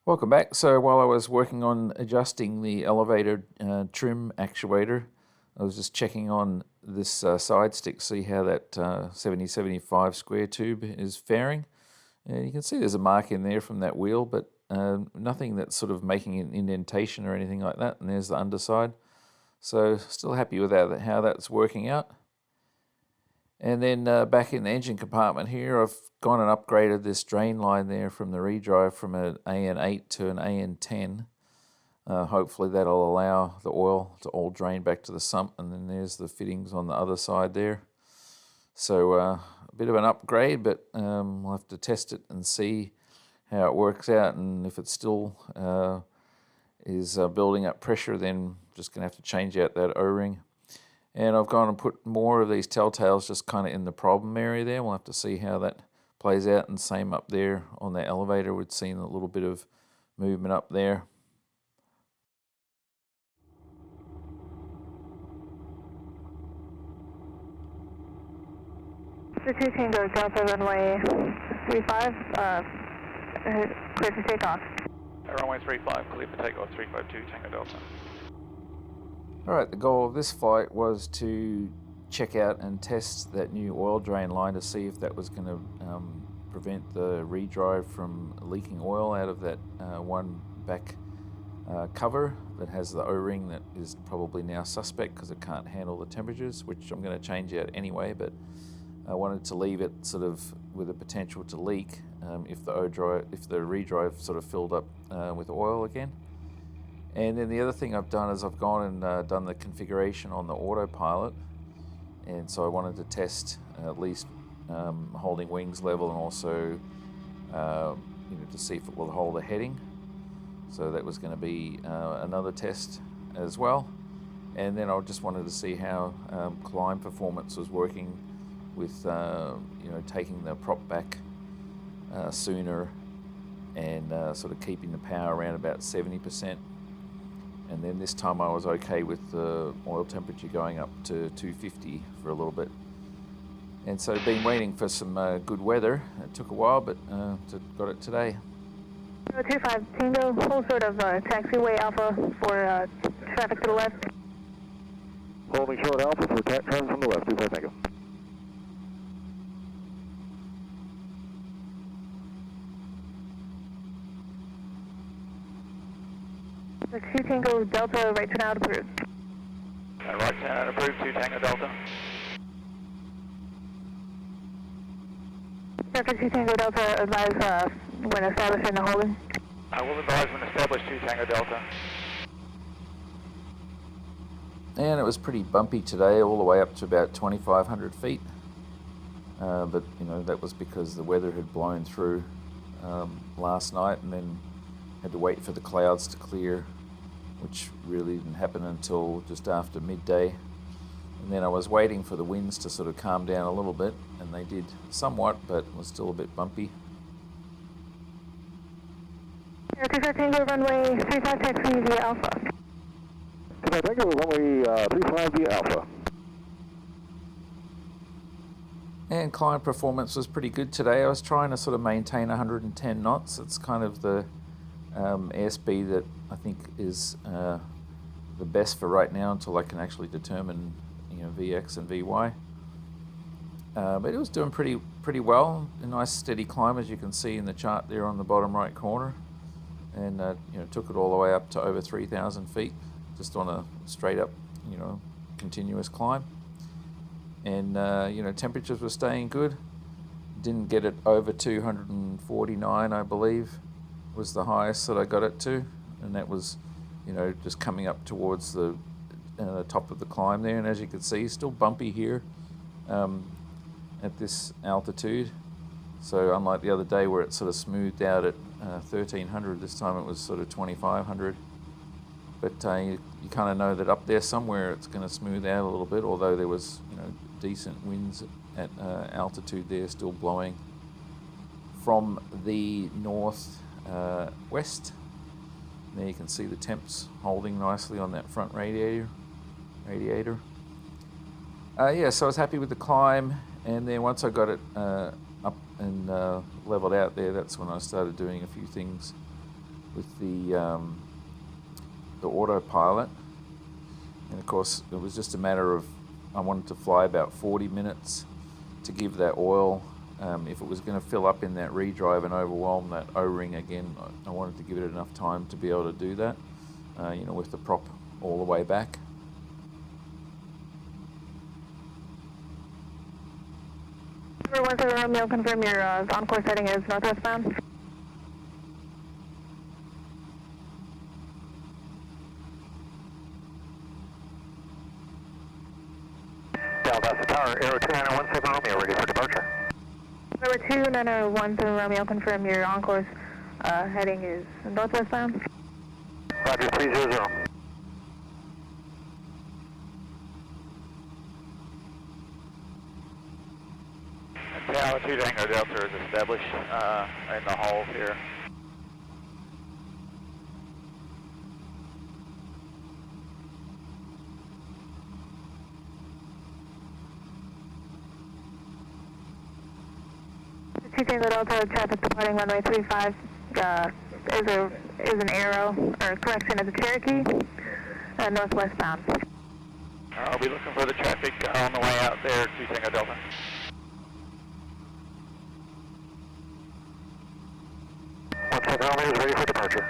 Welcome back. So while I was working on adjusting the elevator trim actuator, I was just checking on this side stick, see how that 7075 square tube is faring. And you can see there's a mark in there from that wheel, but nothing that's sort of making an indentation or anything like that. And there's the underside. So still happy with how that's working out. And then back in the engine compartment here, I've gone and upgraded this drain line there from the redrive from an AN8 to an AN10. Hopefully that'll allow the oil to all drain back to the sump, and then there's the fittings on the other side there. So a bit of an upgrade, but we'll have to test it and see how it works out, and if it still is building up pressure, then just going to have to change out that O-ring. And I've gone and put more of these telltales just kind of in the problem area there. We'll have to see how that plays out. And same up there on the elevator, we've seen a little bit of movement up there. The 2 Tango Delta runway 35, clear for takeoff. Runway 35, clear for takeoff 352 Tango Delta. Alright, the goal of this flight was to check out and test that new oil drain line to see if that was going to prevent the redrive from leaking oil out of that one back cover that has the O-ring that is probably now suspect because it can't handle the temperatures, which I'm going to change out anyway, but I wanted to leave it sort of with a potential to leak if the redrive sort of filled up with oil again. And then the other thing I've done is I've gone and done the configuration on the Autopilot, and so I wanted to test at least holding wings level and also to see if it will hold a heading. So that was going to be another test as well. And then I just wanted to see how climb performance was working with taking the prop back sooner and sort of keeping the power around about 70%. And then this time I was okay with the oil temperature going up to 250 for a little bit. And so been waiting for some good weather. It took a while, but got it today. 25 Tango, full sort of taxiway alpha for traffic to the left. Holding short alpha for turn from the left, 25 Tango. The 2 Tango Delta, right turn out approved. Right turn out approved, 2 Tango Delta. Traffic 2 Tango Delta, advise when establishing the holding. I will advise when established 2 Tango Delta. And it was pretty bumpy today, all the way up to about 2,500 feet. But that was because the weather had blown through last night, and then had to wait for the clouds to clear, which really didn't happen until just after midday. And then I was waiting for the winds to sort of calm down a little bit, and they did somewhat, but it was still a bit bumpy. 25 Tango runway 35 taxi via Alpha. 25 Tango, runway 35 via Alpha. And climb performance was pretty good today. I was trying to sort of maintain 110 knots. It's kind of the airspeed that I think is the best for right now until I can actually determine VX and VY. But it was doing pretty well. A nice steady climb, as you can see in the chart there on the bottom right corner, and took it all the way up to over 3,000 feet just on a straight up continuous climb. And temperatures were staying good. Didn't get it over 249, I believe, was the highest that I got it to, and that was just coming up towards the top of the climb there. And as you can see, still bumpy here at this altitude. So unlike the other day where it sort of smoothed out at 1,300, this time it was sort of 2,500. But you kind of know that up there somewhere it's going to smooth out a little bit, although there was decent winds at altitude there still blowing from the north west. There you can see the temps holding nicely on that front radiator. So I was happy with the climb, and then once I got it up and leveled out there, that's when I started doing a few things with the autopilot, and of course it was just a matter of I wanted to fly about 40 minutes to give that oil. If it was going to fill up in that redrive and overwhelm that O-ring again, I wanted to give it enough time to be able to do that, with the prop all the way back. Number 17 Romeo, confirm your on-course heading is northwest bound. Delta Tower, Aero 2917 Romeo, ready for departure. Number 2917 Romeo, confirm your on-course heading is northwest bound. Roger, 300. Altitude Tango Delta is established in the halls here. Tango Delta, traffic departing runway 35 is an arrow, or correction, is a Cherokee, northwest bound. I'll be looking for the traffic on the way out there to Tango Delta. Romeo is ready for departure.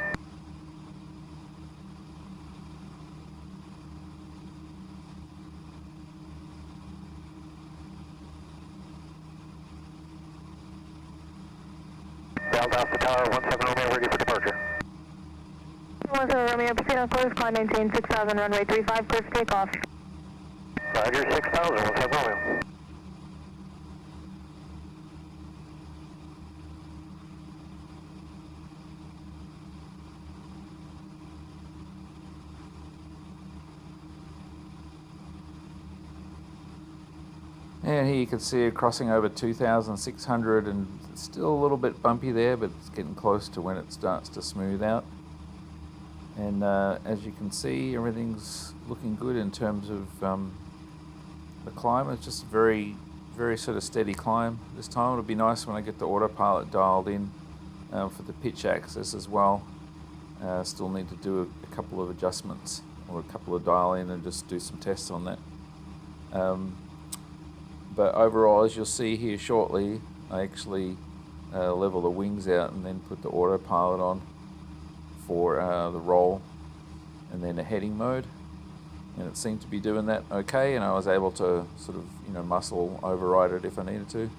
Delta Tower, 17 Romeo, ready for departure. 17 Romeo, proceed on course, climb maintain 6000, runway 35, clear for takeoff. Roger, 6000, 17 Romeo. And here you can see it crossing over 2,600, and it's still a little bit bumpy there, but it's getting close to when it starts to smooth out. And as you can see, everything's looking good in terms of the climb. It's just a very, very sort of steady climb. This time it'll be nice when I get the autopilot dialed in for the pitch access as well. Still need to do a couple of adjustments, or a couple of dial in and just do some tests on that. But overall, as you'll see here shortly, I actually level the wings out and then put the autopilot on for the roll and then a heading mode. And it seemed to be doing that okay, and I was able to sort of, muscle override it if I needed to. And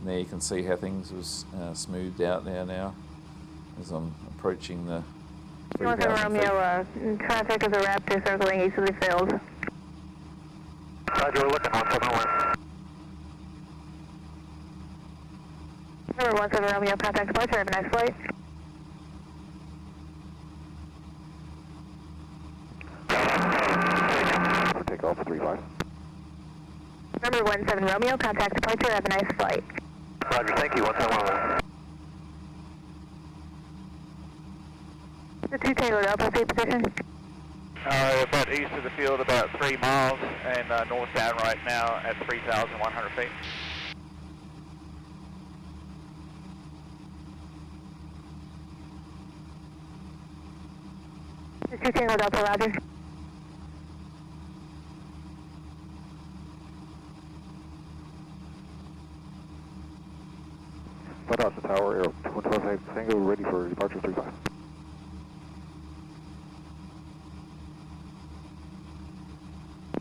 there you can see how things was smoothed out there now as I'm approaching the 3,000 feet. Romeo, traffic is a Raptor circling east of the field. Roger, we're looking 171. Number 17 Romeo, contact departure, have a nice flight. Takeoff 35. Number 17 Romeo, contact departure, have a nice flight. Roger, thank you, 171. The 2 Tango Delta, safe position. About east of the field, about 3 miles, and northbound right now at 3,100 feet. The 2 Tango Delta, roger. Delta Tower, Aero 112 Tango, ready for departure 35.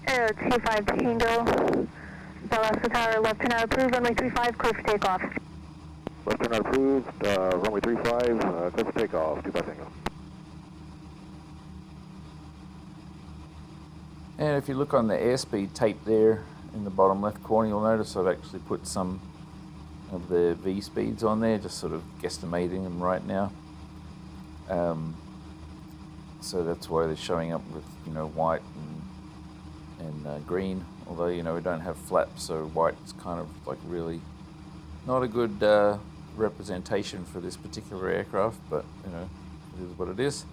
Aero 25 Tango, Delta Tower, left turn out approved, runway 35, clear for takeoff. Left turn out approved, runway 35, clear for takeoff, 25 Tango. And if you look on the airspeed tape there in the bottom left corner, you'll notice I've actually put some of the V speeds on there, just sort of guesstimating them right now. So that's why they're showing up with white and green. Although we don't have flaps, so white's kind of like really not a good representation for this particular aircraft. But it is what it is.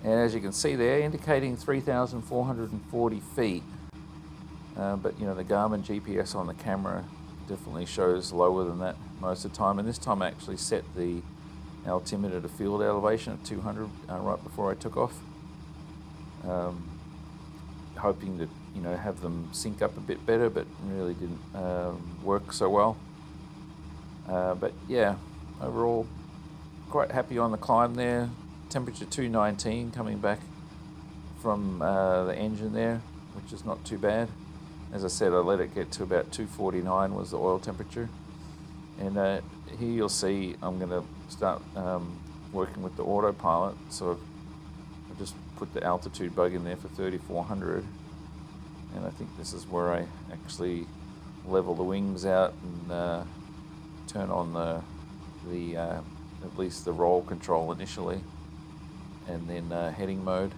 And as you can see there, indicating 3,440 feet. But the Garmin GPS on the camera definitely shows lower than that most of the time. And this time I actually set the altimeter to field elevation at 200 right before I took off. Hoping to, have them sync up a bit better, but really didn't work so well. But yeah, overall, quite happy on the climb there. Temperature 219 coming back from the engine there, which is not too bad. As I said, I let it get to about 249 was the oil temperature. And here you'll see I'm going to start working with the autopilot. So I've just put the altitude bug in there for 3400. And I think this is where I actually level the wings out and turn on the at least the roll control initially, and then heading mode.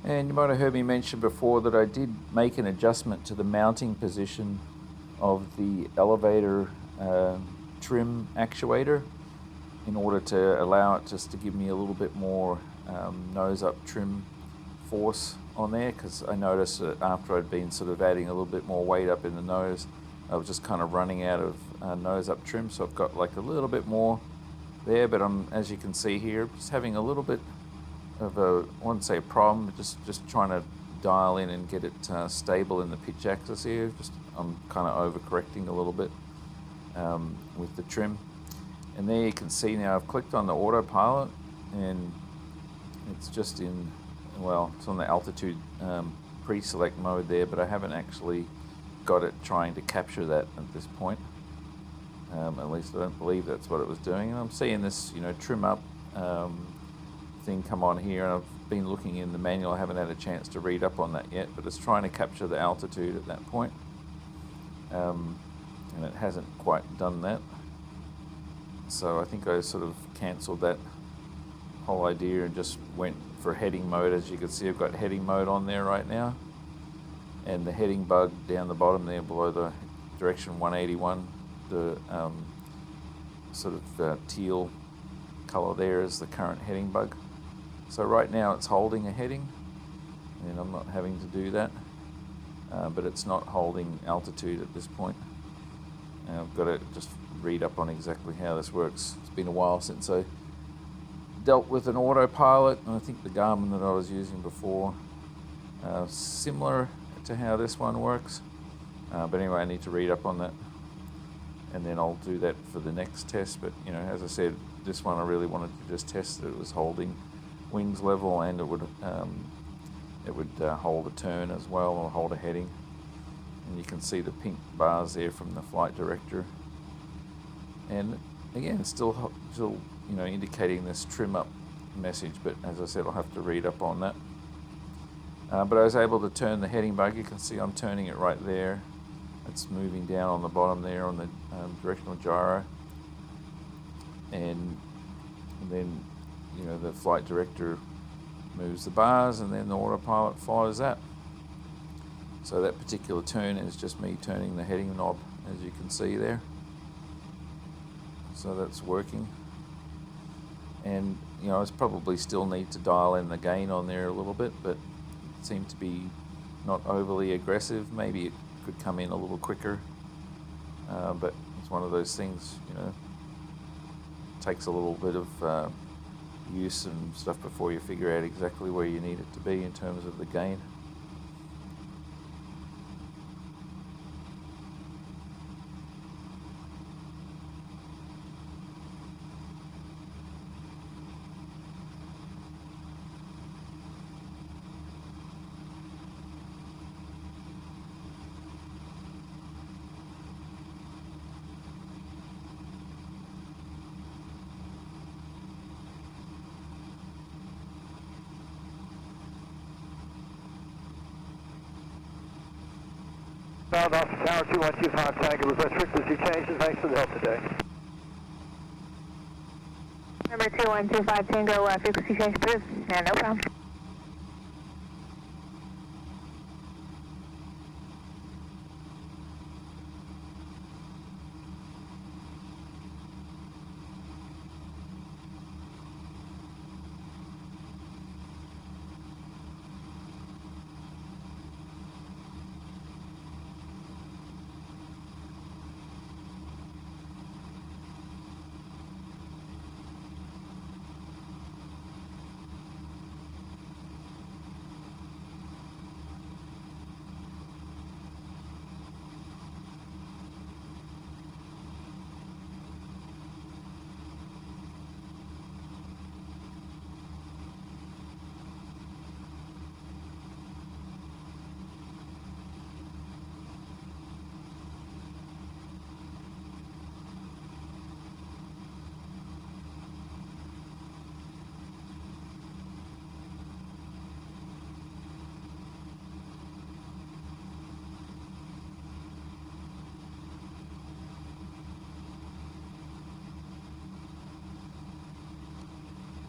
And you might have heard me mention before that I did make an adjustment to the mounting position of the elevator trim actuator in order to allow it just to give me a little bit more nose up trim force on there, because I noticed that after I'd been sort of adding a little bit more weight up in the nose, I was just kind of running out of nose up trim. So I've got like a little bit more there, but I'm, as you can see here, just having a little bit of a, I wouldn't say a problem, just trying to dial in and get it stable in the pitch axis here. I'm kind of overcorrecting a little bit with the trim. And there you can see now I've clicked on the autopilot and it's just in, well, it's on the altitude pre-select mode there, but I haven't actually got it trying to capture that at this point. At least I don't believe that's what it was doing. And I'm seeing this, trim up thing come on here, and I've been looking in the manual. I haven't had a chance to read up on that yet, but it's trying to capture the altitude at that point. And it hasn't quite done that. So I think I sort of cancelled that whole idea and just went for heading mode. As you can see, I've got heading mode on there right now. And the heading bug down the bottom there below the direction 181, the sort of teal color there is the current heading bug. So right now it's holding a heading, and I'm not having to do that, but it's not holding altitude at this point. And I've got to just read up on exactly how this works. It's been a while since I dealt with an autopilot, and I think the Garmin that I was using before, similar to how this one works. But anyway, I need to read up on that, and then I'll do that for the next test. But as I said, this one I really wanted to just test that it was holding wings level, and it would hold a turn as well, or hold a heading. And you can see the pink bars there from the flight director. And again, still indicating this trim up message, but as I said, I'll have to read up on that. But I was able to turn the heading bug. You can see I'm turning it right there. It's moving down on the bottom there on the directional gyro. And then, the flight director moves the bars, and then the autopilot follows that. So that particular turn is just me turning the heading knob, as you can see there. So that's working. And, I probably still need to dial in the gain on there a little bit, but it seemed to be not overly aggressive. Maybe it could come in a little quicker, but it's one of those things, takes a little bit of use and stuff before you figure out exactly where you need it to be in terms of the gain. South Officer Tower 2125 Tiger, request frequency changes. Thanks for the help today. Number 2125 Tango, frequency change approved. Yeah, no problem.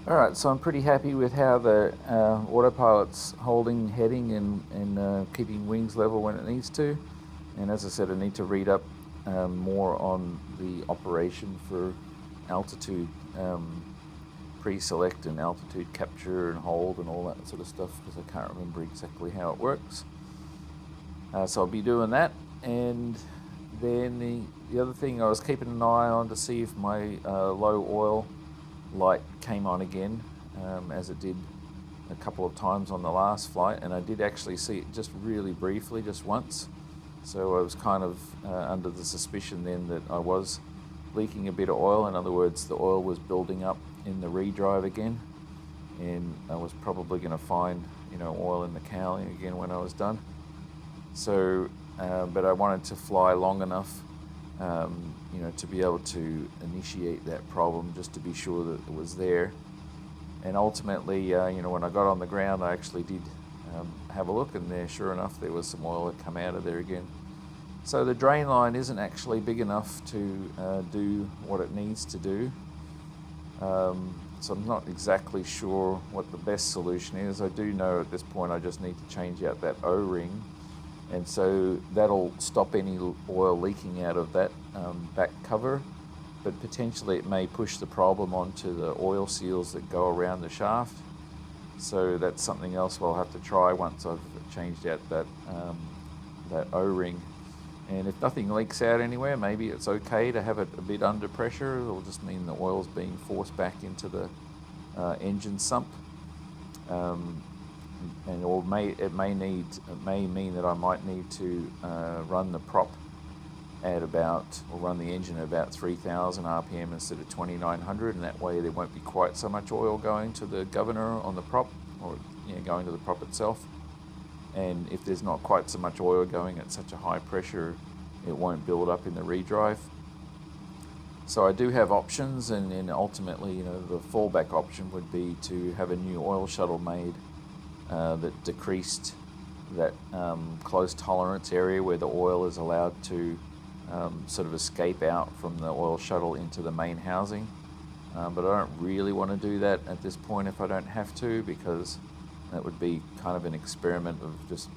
Alright, so I'm pretty happy with how the autopilot's holding heading and keeping wings level when it needs to. And as I said, I need to read up more on the operation for altitude pre-select and altitude capture and hold and all that sort of stuff, because I can't remember exactly how it works. So I'll be doing that. And then the other thing, I was keeping an eye on to see if my low oil light came on again, as it did a couple of times on the last flight, and I did actually see it just really briefly, just once. So I was kind of under the suspicion then that I was leaking a bit of oil. In other words, the oil was building up in the redrive again, and I was probably going to find, oil in the cowling again when I was done. So, but I wanted to fly long enough, to be able to initiate that problem, just to be sure that it was there. And ultimately, when I got on the ground, I actually did have a look, and there, sure enough, there was some oil that come out of there again. So the drain line isn't actually big enough to do what it needs to do. So I'm not exactly sure what the best solution is. I do know at this point I just need to change out that O-ring, and so that'll stop any oil leaking out of that back cover, but potentially it may push the problem onto the oil seals that go around the shaft. So that's something else we'll have to try once I've changed out that O-ring. And if nothing leaks out anywhere, maybe it's okay to have it a bit under pressure. It'll just mean the oil's being forced back into the engine sump. And it may mean that I might need to run the prop at run the engine at about 3,000 RPM instead of 2,900, and that way there won't be quite so much oil going to the governor on the prop, or going to the prop itself. And if there's not quite so much oil going at such a high pressure, it won't build up in the redrive. So I do have options, and then ultimately, the fallback option would be to have a new oil shuttle made that decreased that close tolerance area where the oil is allowed to sort of escape out from the oil shuttle into the main housing. But I don't really want to do that at this point if I don't have to, because that would be kind of an experiment of just,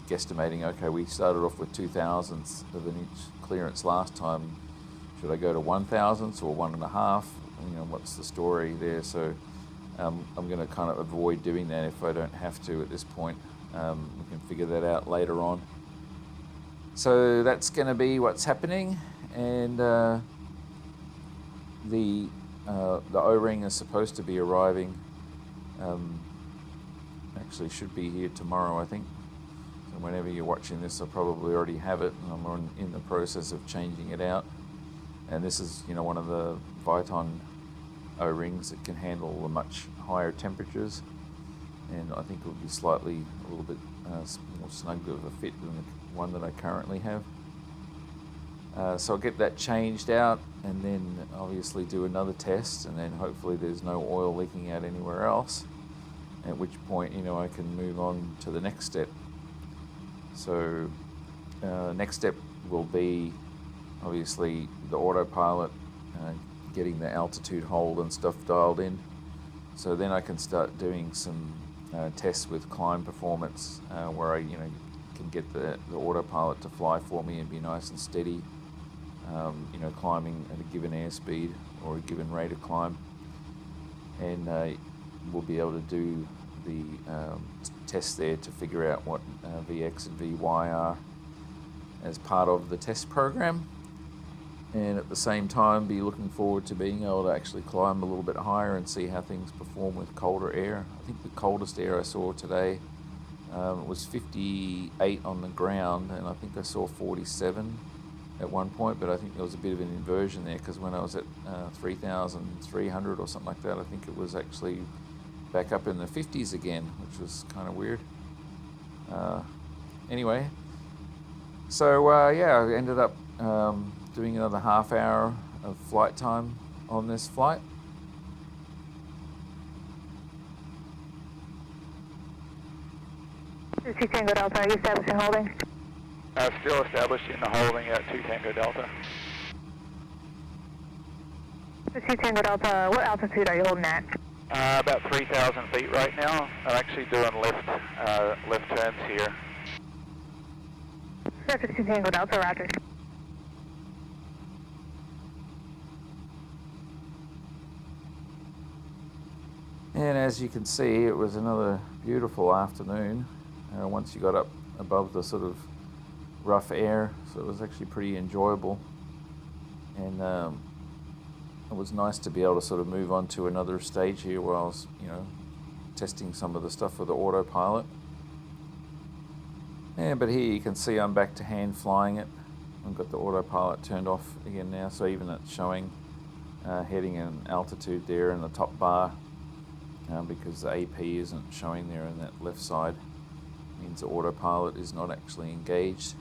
guesstimating, okay, we started off with 2,000ths of an inch clearance last time. Should I go to 1,000ths or 1.5? What's the story there? So I'm going to kind of avoid doing that if I don't have to at this point. We can figure that out later on. So that's going to be what's happening, and the O-ring is supposed to be arriving. Actually should be here tomorrow, I think. So whenever you're watching this, I'll probably already have it, and I'm in the process of changing it out. And this is, one of the Viton O-rings that can handle the much higher temperatures, and I think it will be a little bit more snug of a fit than the one that I currently have. So I'll get that changed out, and then obviously do another test, and then hopefully there's no oil leaking out anywhere else, at which point, I can move on to the next step. So next step will be obviously the autopilot, getting the altitude hold and stuff dialed in. So then I can start doing some tests with climb performance, where I can get the autopilot to fly for me and be nice and steady, climbing at a given airspeed or a given rate of climb. And we'll be able to do the tests there to figure out what VX and VY are as part of the test program, and at the same time be looking forward to being able to actually climb a little bit higher and see how things perform with colder air. I think the coldest air I saw today was 58 on the ground, and I think I saw 47 at one point, but I think there was a bit of an inversion there, because when I was at 3,300 or something like that, I think it was actually back up in the 50s again, which was kind of weird. Anyway, so I ended up doing another half hour of flight time on this flight. This is Tango Delta, are you establishing holding? Still establishing the holding at 2 Tango Delta. This is Tango Delta, what altitude are you holding at? About 3,000 feet right now. I'm actually doing lift turns here. Raptor 2 Tango Delta, roger. And as you can see, it was another beautiful afternoon once you got up above the sort of rough air, so it was actually pretty enjoyable. And it was nice to be able to sort of move on to another stage here where I was, testing some of the stuff with the autopilot. Yeah, but here you can see I'm back to hand flying it. I've got the autopilot turned off again now, so even it's showing heading and altitude there in the top bar, because the AP isn't showing there in that left side. It means the autopilot is not actually engaged.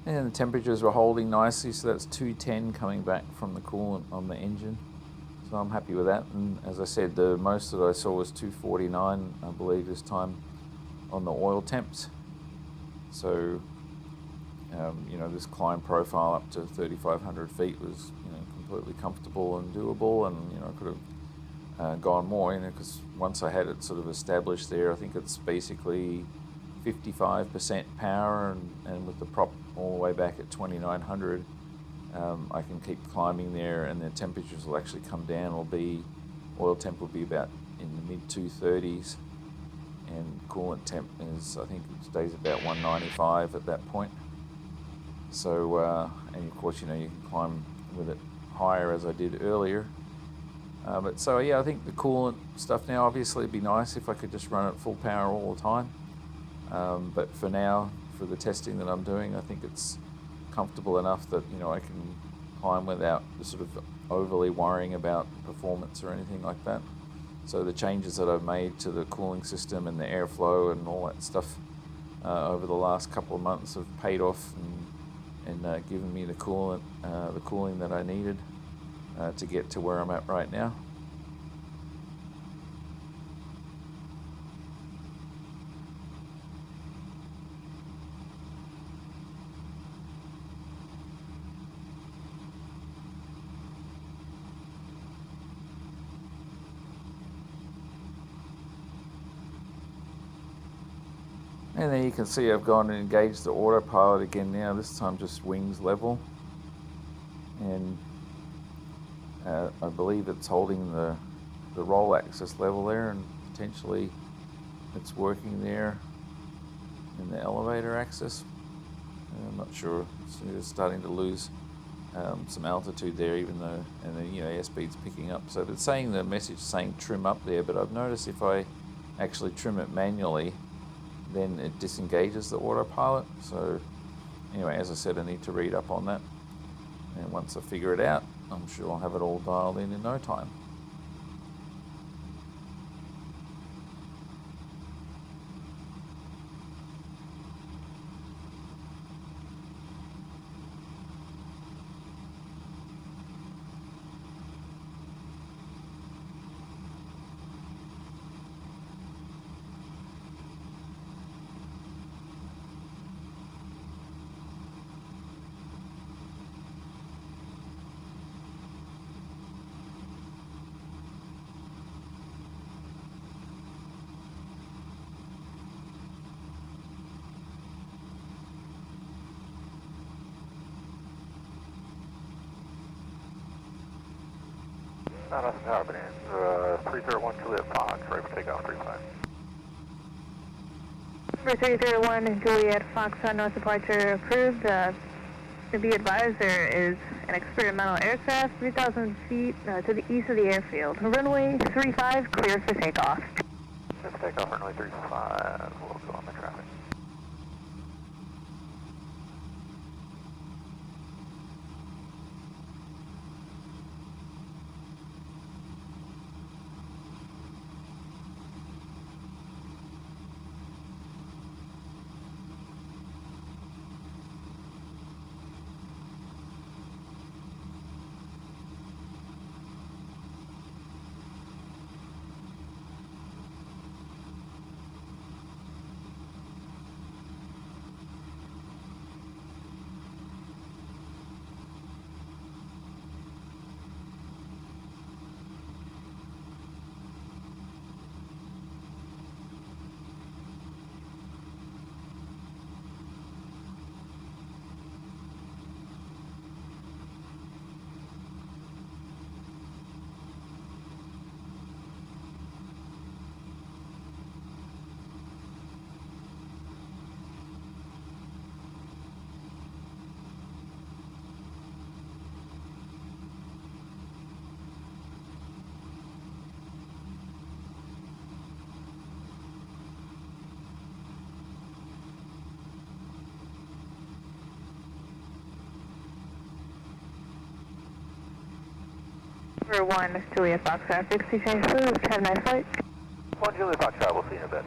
And the temperatures were holding nicely, so that's 210 coming back from the coolant on the engine. So I'm happy with that. And as I said, the most that I saw was 249, I believe, this time on the oil temps. So, this climb profile up to 3,500 feet was, completely comfortable and doable, and, I could have gone more, because once I had it sort of established there, I think it's basically 55% power, and with the prop all the way back at 2,900, I can keep climbing there, and the temperatures will actually come down. Oil temp will be about in the mid 230s, and coolant temp is, I think it stays about 195 at that point. So, and of course, you can climb with it higher as I did earlier. I think the coolant stuff now, obviously it'd be nice if I could just run at full power all the time. But for now, for the testing that I'm doing, I think it's comfortable enough that, I can climb without sort of overly worrying about performance or anything like that. So the changes that I've made to the cooling system and the airflow and all that stuff over the last couple of months have paid off and given me the cooling that I needed to get to where I'm at right now. And then you can see I've gone and engaged the autopilot again now, this time just wings level. And I believe it's holding the roll axis level there, and potentially it's working there in the elevator axis. I'm not sure, it's starting to lose some altitude there, even though, and then airspeed's picking up. So it's saying, the message saying trim up there, but I've noticed if I actually trim it manually, then it disengages the autopilot. So anyway, as I said, I need to read up on that, and once I figure it out, I'm sure I'll have it all dialed in no time. Not us now, but 301 Juliet Fox, ready for takeoff, 35. Number 301 Juliet Fox North departure approved. To be advised, there is an experimental aircraft 3,000 feet to the east of the airfield. Runway 35 cleared for takeoff. Clear for takeoff, runway 35, we'll go on the traffic. For 1 Juliet Foxtrot, 60 change please. Have a nice flight. 1 Juliet Foxtrot, we'll see you in a bit.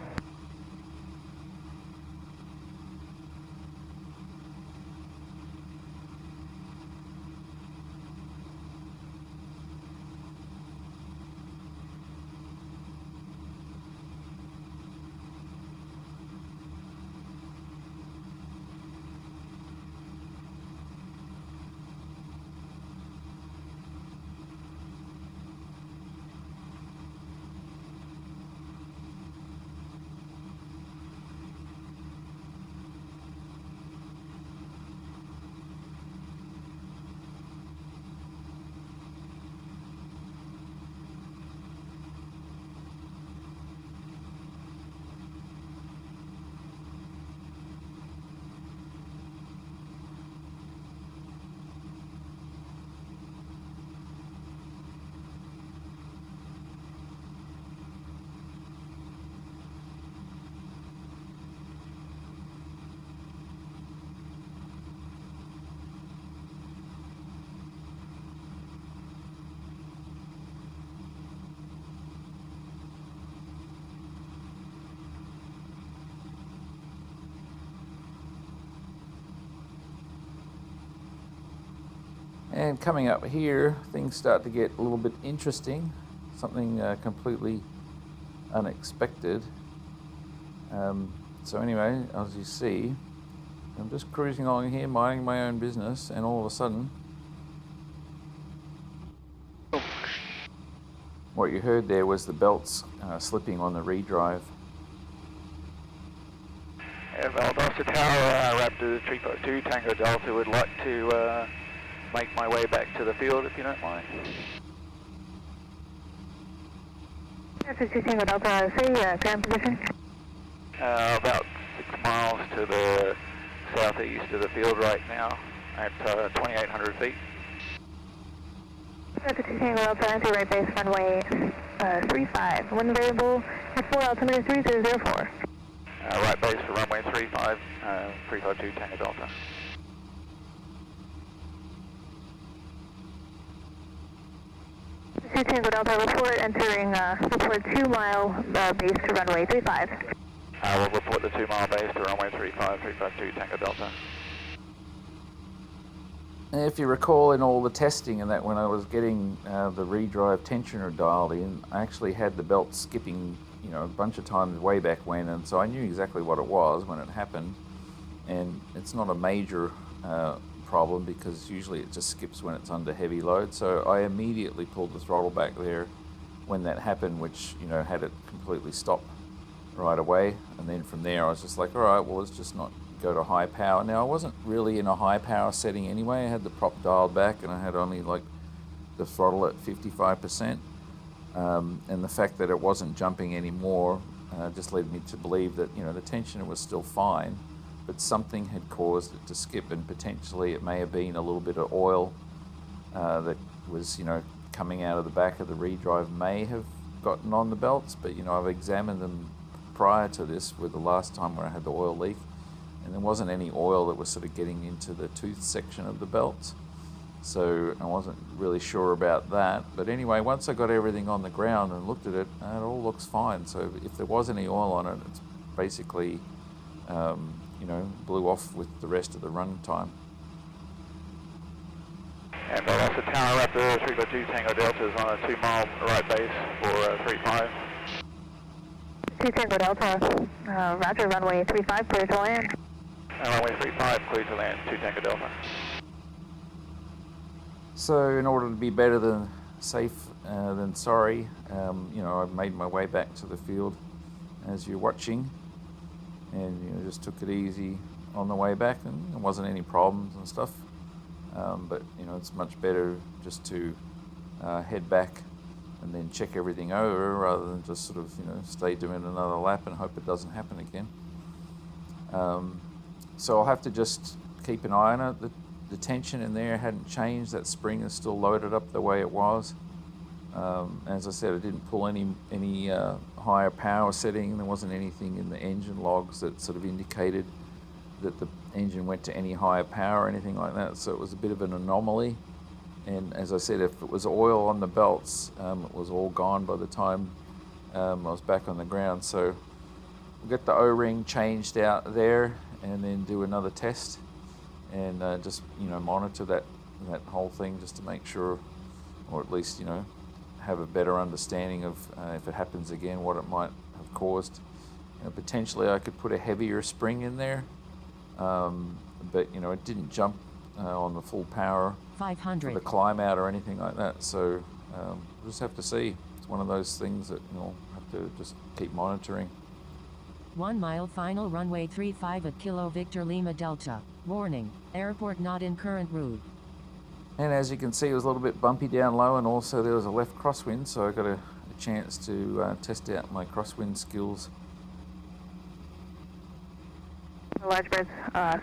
And coming up here, things start to get a little bit interesting, something completely unexpected. So anyway, as you see, I'm just cruising along here, minding my own business, and all of a sudden, what you heard there was the belts slipping on the redrive. Valdosta Tower, Raptor 352 Tango Delta would like to make my way back to the field, if you don't mind. 60 Tango Delta, say current position. About 6 miles to the southeast of the field right now at 2,800 feet. 60 Tango Delta, entry right base, runway 35. Wind variable at 4 altimeter 3004. Right base for runway 35, 352 Tango Delta. 2 Tango Delta, report entering, report 2 mile base to runway 35. We'll report the 2 mile base to runway 35, 352 Tango Delta. And if you recall in all the testing and that when I was getting the redrive tensioner dialed in, I actually had the belt skipping, you know, a bunch of times way back when, and so I knew exactly what it was when it happened. And it's not a major problem because usually it just skips when it's under heavy load. So I immediately pulled the throttle back there when that happened, which, you know, had it completely stop right away. And then from there I was just like, all right, well, let's just not go to high power. Now I wasn't really in a high power setting anyway. I had the prop dialed back and I had only like the throttle at 55%. And the fact that it wasn't jumping anymore just led me to believe that, you know, the tensioner was still fine, but something had caused it to skip, and potentially it may have been a little bit of oil that was, you know, coming out of the back of the redrive may have gotten on the belts. But, you know, I've examined them prior to this with the last time where I had the oil leak, and there wasn't any oil that was sort of getting into the tooth section of the belt. So I wasn't really sure about that. But anyway, once I got everything on the ground and looked at it, it all looks fine. So if there was any oil on it, it's basically, you know, blew off with the rest of the run time. And that's the Tower Raptor 352 Tango Delta is on a 2 mile right base for 35. 2 Tango Delta, roger, runway 35, clear to land. Runway 35, clear to land, 2 Tango Delta. So in order to be better than safe than sorry, you know, I made my way back to the field as you're watching, and, you know, just took it easy on the way back, and there wasn't any problems and stuff. But, you know, it's much better just to head back and then check everything over rather than just sort of, you know, stay doing another lap and hope it doesn't happen again. So I'll have to just keep an eye on it. The tension in there hadn't changed. That spring is still loaded up the way it was. As I said, I didn't pull any higher power setting. There wasn't anything in the engine logs that sort of indicated that the engine went to any higher power or anything like that. So it was a bit of an anomaly. And as I said, if it was oil on the belts, it was all gone by the time I was back on the ground. So we'll get the O-ring changed out there and then do another test and just, monitor that whole thing just to make sure, or at least, have a better understanding of if it happens again, what it might have caused. Potentially I could put a heavier spring in there, but it didn't jump on the full power 500 for the climb out or anything like that. So we'll just have to see. It's one of those things that you'll have to just keep monitoring. 1 mile final runway 35 at Kilo Victor Lima Delta. Warning, airport not in current route. And as you can see, it was a little bit bumpy down low, and also there was a left crosswind, so I got a chance to test out my crosswind skills. Large birds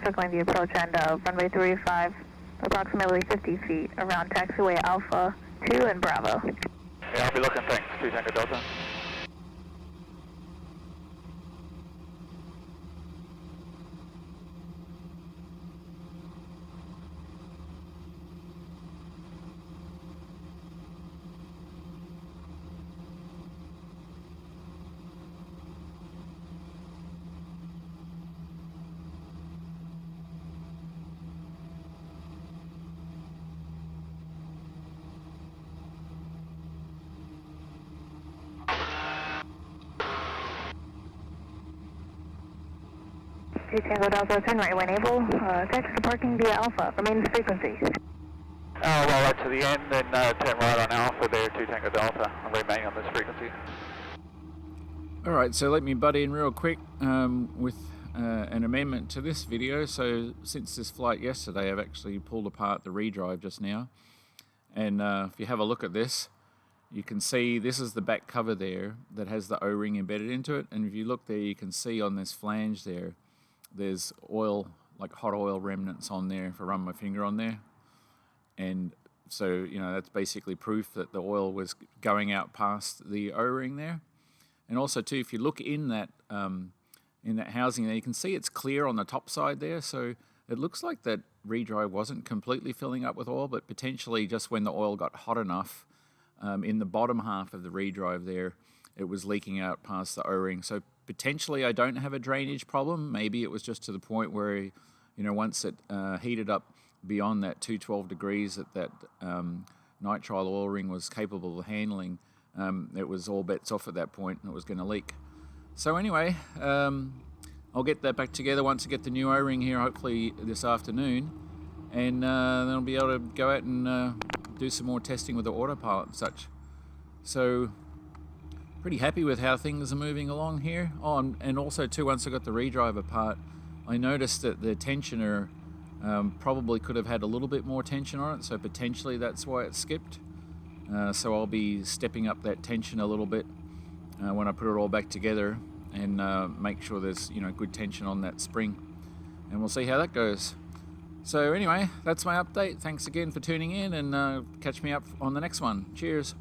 circling the approach end of runway 35, approximately 50 feet around taxiway Alpha 2 and Bravo. Yeah, I'll be looking, thanks. 2 Tango Delta. Tango Delta, turn right when able. Taxi to parking via Alpha. Remains frequency. Roll right to the end, then turn right on Alpha there, 2 Tango Delta. I'll remain on this frequency. Alright, so let me butt in real quick with an amendment to this video. So since this flight yesterday, I've actually pulled apart the redrive just now. And if you have a look at this, you can see this is the back cover there that has the O-ring embedded into it. And if you look there, you can see on this flange there, there's oil, like hot oil remnants on there if I run my finger on there. And so, that's basically proof that the oil was going out past the O-ring there. And also too, if you look in that housing there, you can see it's clear on the top side there. So it looks like that redrive wasn't completely filling up with oil, but potentially just when the oil got hot enough in the bottom half of the redrive there, it was leaking out past the O-ring. So potentially I don't have a drainage problem. Maybe it was just to the point where, once it heated up beyond that 212 degrees that nitrile oil ring was capable of handling, it was all bets off at that point and it was going to leak. So anyway, I'll get that back together once I get the new O-ring here, hopefully this afternoon, and then I'll be able to go out and do some more testing with the Autopilot and such. So pretty happy with how things are moving along here. Oh, and also too, once I got the redrive apart, I noticed that the tensioner probably could have had a little bit more tension on it, so potentially that's why it skipped. So I'll be stepping up that tension a little bit when I put it all back together and make sure there's good tension on that spring, and we'll see how that goes. So anyway, that's my update. Thanks again for tuning in, and catch me up on the next one. Cheers.